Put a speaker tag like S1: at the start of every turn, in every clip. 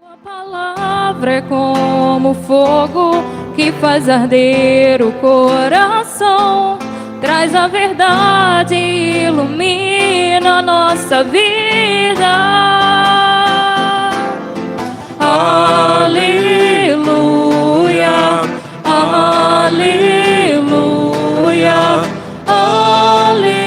S1: A palavra é como fogo que faz arder o coração, traz a verdade e ilumina a nossa vida. Aleluia, aleluia, aleluia.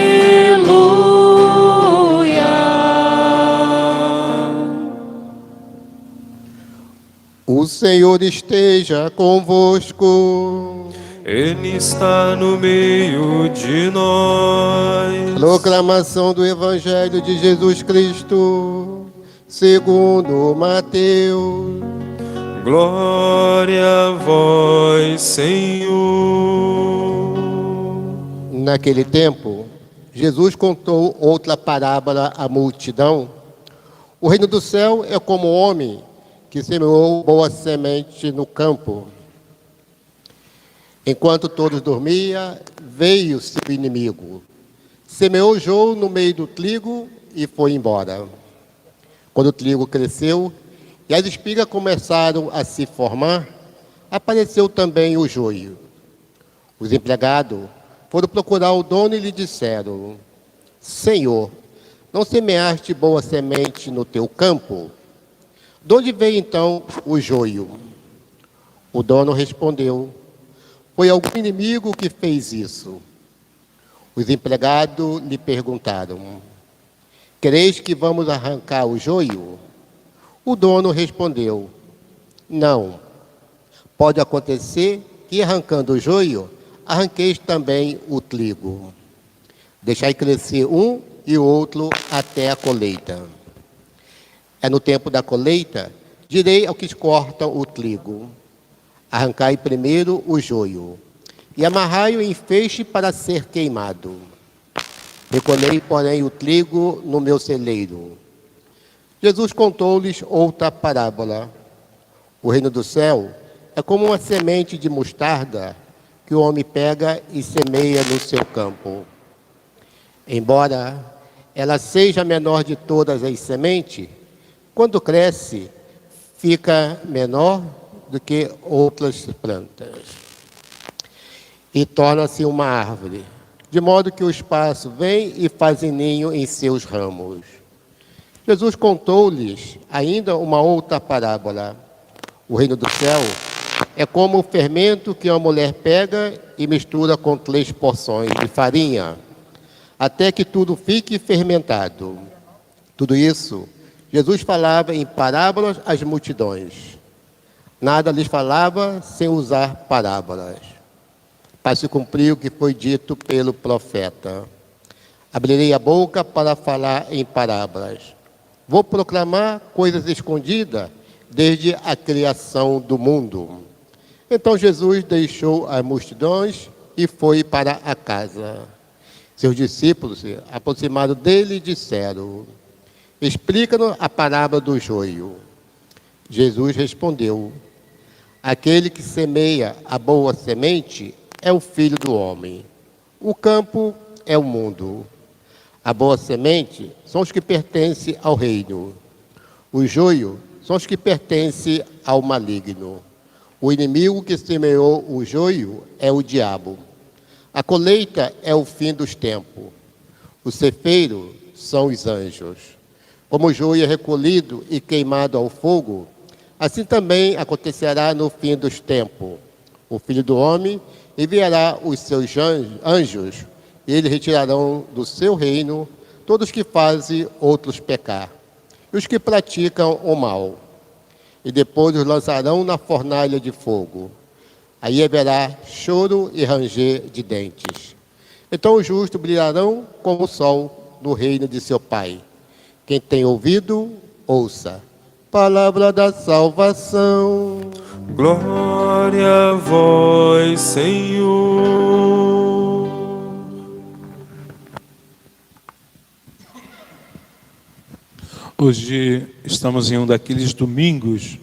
S2: O Senhor esteja convosco.
S3: Ele está no meio de nós.
S2: Proclamação do Evangelho de Jesus Cristo, segundo Mateus.
S3: Glória a vós, Senhor.
S2: Naquele tempo, Jesus contou outra parábola à multidão. O reino do céu é como um homem que semeou boa semente no campo. Enquanto todos dormiam, veio seu inimigo. Semeou o joio no meio do trigo e foi embora. Quando o trigo cresceu e as espigas começaram a se formar, apareceu também o joio. Os empregados foram procurar o dono e lhe disseram: Senhor, não semeaste boa semente no teu campo? De onde veio então o joio? O dono respondeu: Foi algum inimigo que fez isso. Os empregados lhe perguntaram: Quereis que vamos arrancar o joio? O dono respondeu: Não. Pode acontecer que, arrancando o joio, arranqueis também o trigo. Deixai crescer um e o outro até a colheita. É no tempo da colheita, direi ao que cortam o trigo: Arrancai primeiro o joio, e amarrai-o em feixe para ser queimado. Recolhei, porém, o trigo no meu celeiro. Jesus contou-lhes outra parábola. O reino do céu é como uma semente de mostarda que o homem pega e semeia no seu campo. Embora ela seja a menor de todas as sementes, quando cresce, fica menor do que outras plantas e torna-se uma árvore, de modo que o espaço vem e faz ninho em seus ramos. Jesus contou-lhes ainda uma outra parábola. O reino do céu é como o fermento que uma mulher pega e mistura com 3 porções de farinha, até que tudo fique fermentado. Tudo isso Jesus falava em parábolas às multidões. Nada lhes falava sem usar parábolas, para se cumprir o que foi dito pelo profeta: Abrirei a boca para falar em parábolas. Vou proclamar coisas escondidas desde a criação do mundo. Então Jesus deixou as multidões e foi para a casa. Seus discípulos, aproximados dele, disseram: Explica-nos a parábola do joio. Jesus respondeu: Aquele que semeia a boa semente é o Filho do Homem. O campo é o mundo. A boa semente são os que pertencem ao reino. O joio são os que pertencem ao maligno. O inimigo que semeou o joio é o diabo. A colheita é o fim dos tempos. O cefeiro são os anjos. Como o joio é recolhido e queimado ao fogo, assim também acontecerá no fim dos tempos. O Filho do Homem enviará os seus anjos, e eles retirarão do seu reino todos que fazem outros pecar, e os que praticam o mal, e depois os lançarão na fornalha de fogo. Aí haverá choro e ranger de dentes. Então os justos brilharão como o sol no reino de seu Pai. Quem tem ouvido, ouça. Palavra da salvação.
S3: Glória a vós, Senhor.
S4: Hoje estamos em um daqueles domingos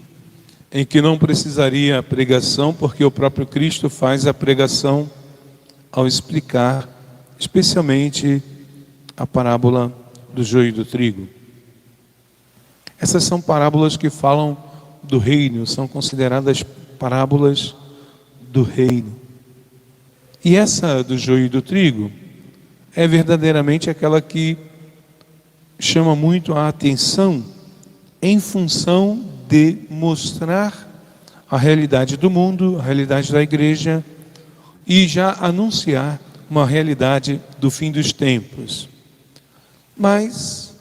S4: em que não precisaria pregação, porque o próprio Cristo faz a pregação ao explicar, especialmente a parábola do joio e do trigo. Essas são parábolas que falam do reino, são consideradas parábolas do reino. E essa do joio e do trigo é verdadeiramente aquela que chama muito a atenção em função de mostrar a realidade do mundo, a realidade da igreja e já anunciar uma realidade do fim dos tempos. Mas,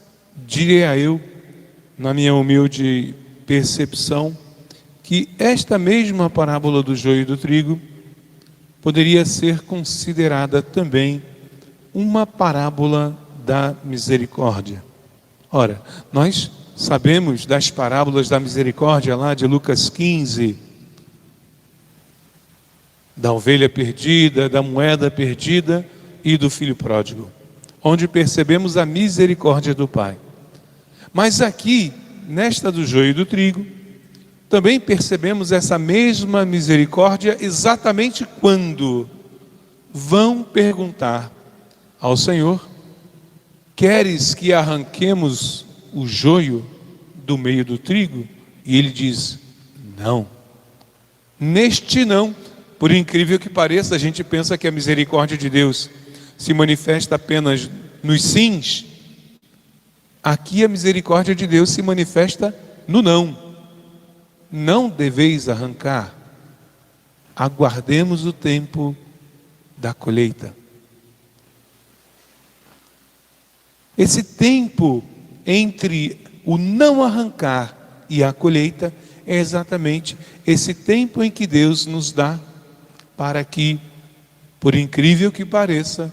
S4: diria eu, na minha humilde percepção, que esta mesma parábola do joio e do trigo poderia ser considerada também uma parábola da misericórdia. Ora, nós sabemos das parábolas da misericórdia lá de Lucas 15, da ovelha perdida, da moeda perdida e do filho pródigo, onde percebemos a misericórdia do Pai. Mas aqui, nesta do joio e do trigo, também percebemos essa mesma misericórdia exatamente quando vão perguntar ao Senhor: queres que arranquemos o joio do meio do trigo? E ele diz: não. Neste não, por incrível que pareça, a gente pensa que a misericórdia de Deus se manifesta apenas nos sims. Aqui a misericórdia de Deus se manifesta no não. Não deveis arrancar. Aguardemos o tempo da colheita. Esse tempo entre o não arrancar e a colheita é exatamente esse tempo em que Deus nos dá para que, por incrível que pareça,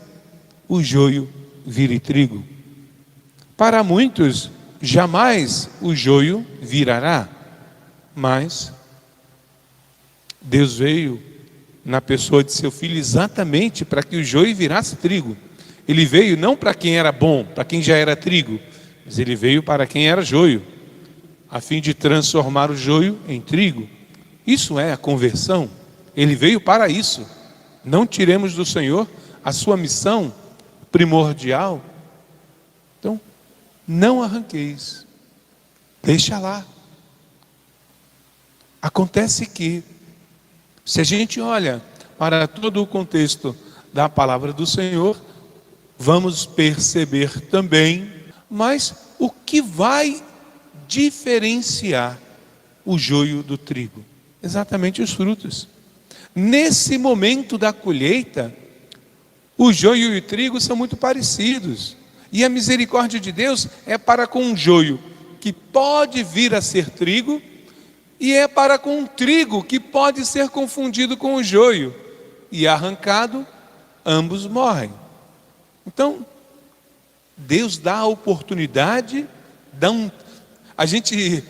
S4: o joio vire trigo. Para muitos, jamais o joio virará, mas Deus veio na pessoa de seu Filho exatamente para que o joio virasse trigo. Ele veio não para quem era bom, para quem já era trigo, mas ele veio para quem era joio, a fim de transformar o joio em trigo. Isso é a conversão. Ele veio para isso. Não tiremos do Senhor a sua missão primordial. Então, não arranqueis. Deixa lá. Acontece que, se a gente olha para todo o contexto da palavra do Senhor, vamos perceber também, mas o que vai diferenciar o joio do trigo? Exatamente os frutos. Nesse momento da colheita, o joio e o trigo são muito parecidos. E a misericórdia de Deus é para com um joio que pode vir a ser trigo, e é para com um trigo que pode ser confundido com o joio. E arrancado, ambos morrem. Então, Deus dá a oportunidade, a gente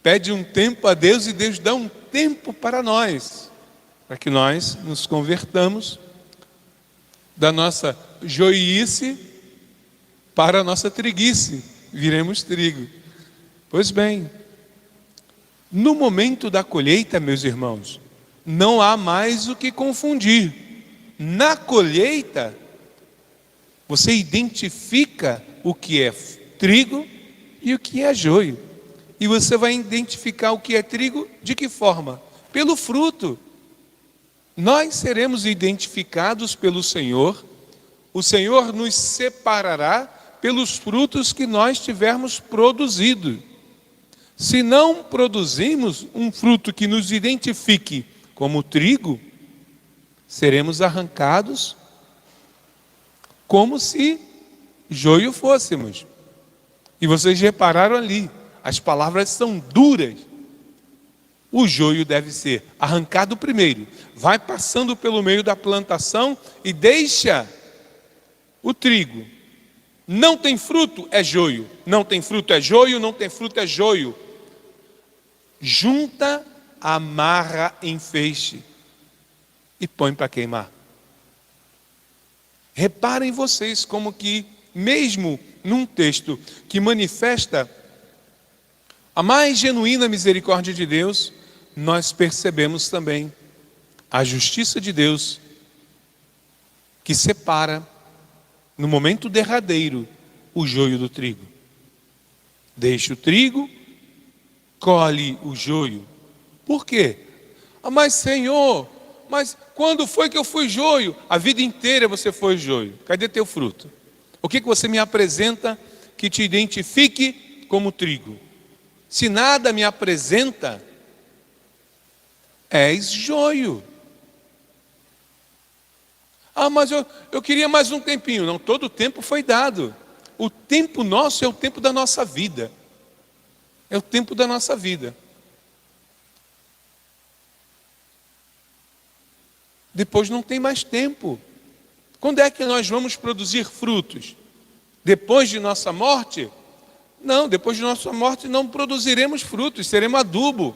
S4: pede um tempo a Deus e Deus dá um tempo para nós, para que nós nos convertamos da nossa joiice para a nossa triguice, viremos trigo. Pois bem, no momento da colheita, meus irmãos, não há mais o que confundir. Na colheita, você identifica o que é trigo e o que é joio. E você vai identificar o que é trigo de que forma? Pelo fruto. Nós seremos identificados pelo Senhor. O Senhor nos separará pelos frutos que nós tivermos produzido. Se não produzimos um fruto que nos identifique como trigo, seremos arrancados como se joio fôssemos. E vocês repararam ali, as palavras são duras. O joio deve ser arrancado primeiro, vai passando pelo meio da plantação e deixa o trigo. Não tem fruto, é joio. Não tem fruto, é joio. Não tem fruto, é joio. Junta, amarra em feixe e põe para queimar. Reparem vocês como que, mesmo num texto que manifesta a mais genuína misericórdia de Deus, nós percebemos também a justiça de Deus que separa, no momento derradeiro, o joio do trigo. Deixa o trigo colhe o joio. Por quê? Mas Senhor, mas quando foi que eu fui joio? A vida inteira você foi joio. Cadê teu fruto? O que você me apresenta que te identifique como trigo? Se nada me apresenta, és joio. Mas eu queria mais um tempinho. Não, todo o tempo foi dado. O tempo nosso é o tempo da nossa vida. É o tempo da nossa vida. Depois não tem mais tempo. Quando é que nós vamos produzir frutos? Depois de nossa morte? Não, depois de nossa morte não produziremos frutos, seremos adubo.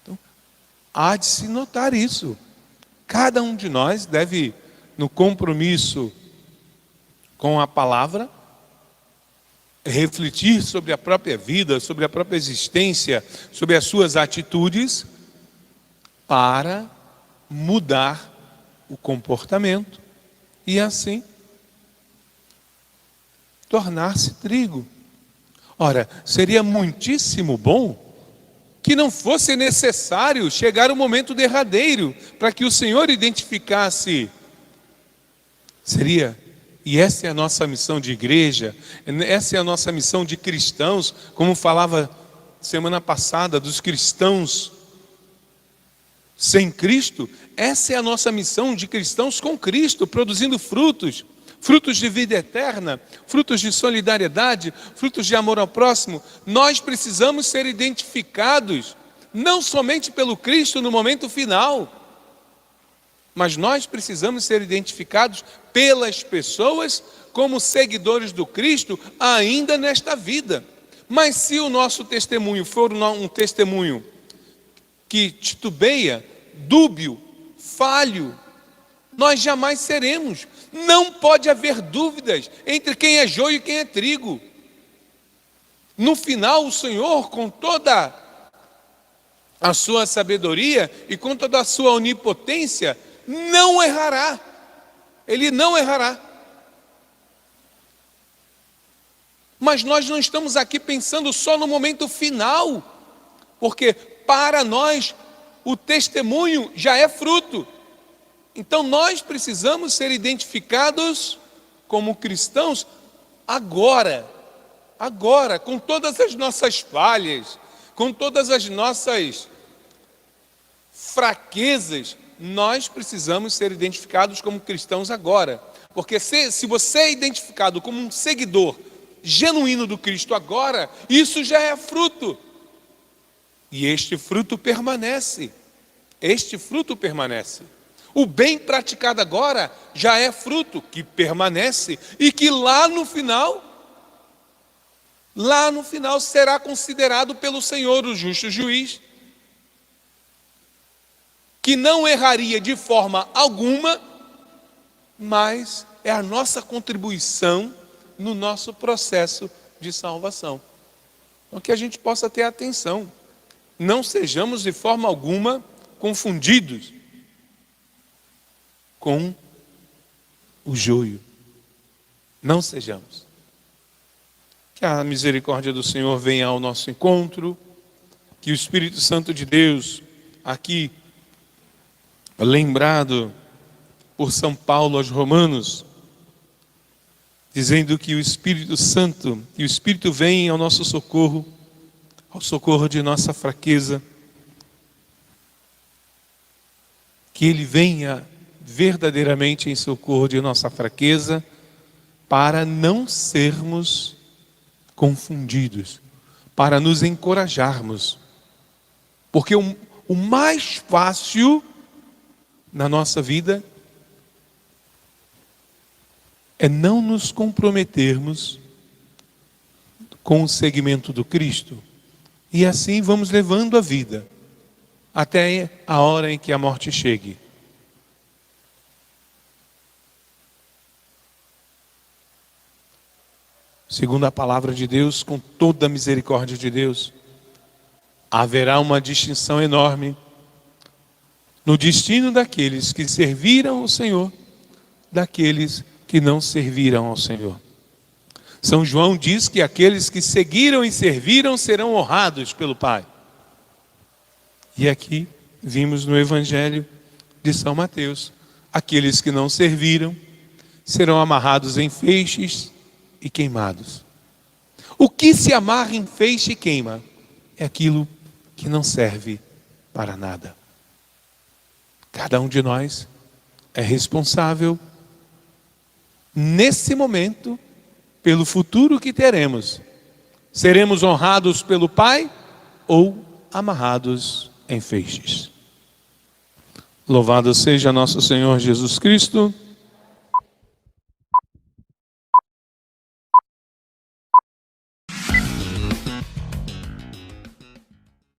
S4: Então, há de se notar isso. Cada um de nós deve, no compromisso com a palavra, refletir sobre a própria vida, sobre a própria existência, sobre as suas atitudes, para mudar o comportamento e assim tornar-se trigo. Ora, seria muitíssimo bom que não fosse necessário chegar o momento derradeiro para que o Senhor identificasse. E essa é a nossa missão de igreja, essa é a nossa missão de cristãos, como falava semana passada dos cristãos sem Cristo. Essa é a nossa missão de cristãos com Cristo, produzindo frutos, frutos de vida eterna, frutos de solidariedade, frutos de amor ao próximo. Nós precisamos ser identificados, não somente pelo Cristo no momento final, mas nós precisamos ser identificados pelas pessoas como seguidores do Cristo ainda nesta vida. Mas se o nosso testemunho for um testemunho que titubeia, dúbio, falho, nós jamais seremos. Não pode haver dúvidas entre quem é joio e quem é trigo. No final, o Senhor, com toda a sua sabedoria e com toda a sua onipotência, não errará. Ele não errará. Mas nós não estamos aqui pensando só no momento final, porque para nós o testemunho já é fruto. Então nós precisamos ser identificados como cristãos agora, com todas as nossas falhas, com todas as nossas fraquezas. Nós precisamos ser identificados como cristãos agora, porque se você é identificado como um seguidor genuíno do Cristo agora, isso já é fruto, e este fruto permanece, o bem praticado agora já é fruto que permanece, e que lá no final será considerado pelo Senhor, o justo juiz, que não erraria de forma alguma, mas é a nossa contribuição no nosso processo de salvação. Então que a gente possa ter atenção, não sejamos de forma alguma confundidos com o joio, não sejamos. Que a misericórdia do Senhor venha ao nosso encontro, que o Espírito Santo de Deus, aqui lembrado por São Paulo aos Romanos, dizendo que o Espírito Santo e o Espírito vem ao nosso socorro, ao socorro de nossa fraqueza, que Ele venha verdadeiramente em socorro de nossa fraqueza, para não sermos confundidos, para nos encorajarmos, porque o mais fácil na nossa vida é não nos comprometermos com o seguimento do Cristo, e assim vamos levando a vida até a hora em que a morte chegue. Segundo a palavra de Deus, com toda a misericórdia de Deus, haverá uma distinção enorme no destino daqueles que serviram ao Senhor, daqueles que não serviram ao Senhor. São João diz que aqueles que seguiram e serviram serão honrados pelo Pai. E aqui vimos no Evangelho de São Mateus, aqueles que não serviram serão amarrados em feixes e queimados. O que se amarra em feixe e queima é aquilo que não serve para nada. Cada um de nós é responsável nesse momento pelo futuro que teremos. Seremos honrados pelo Pai ou amarrados em feixes. Louvado seja nosso Senhor Jesus Cristo.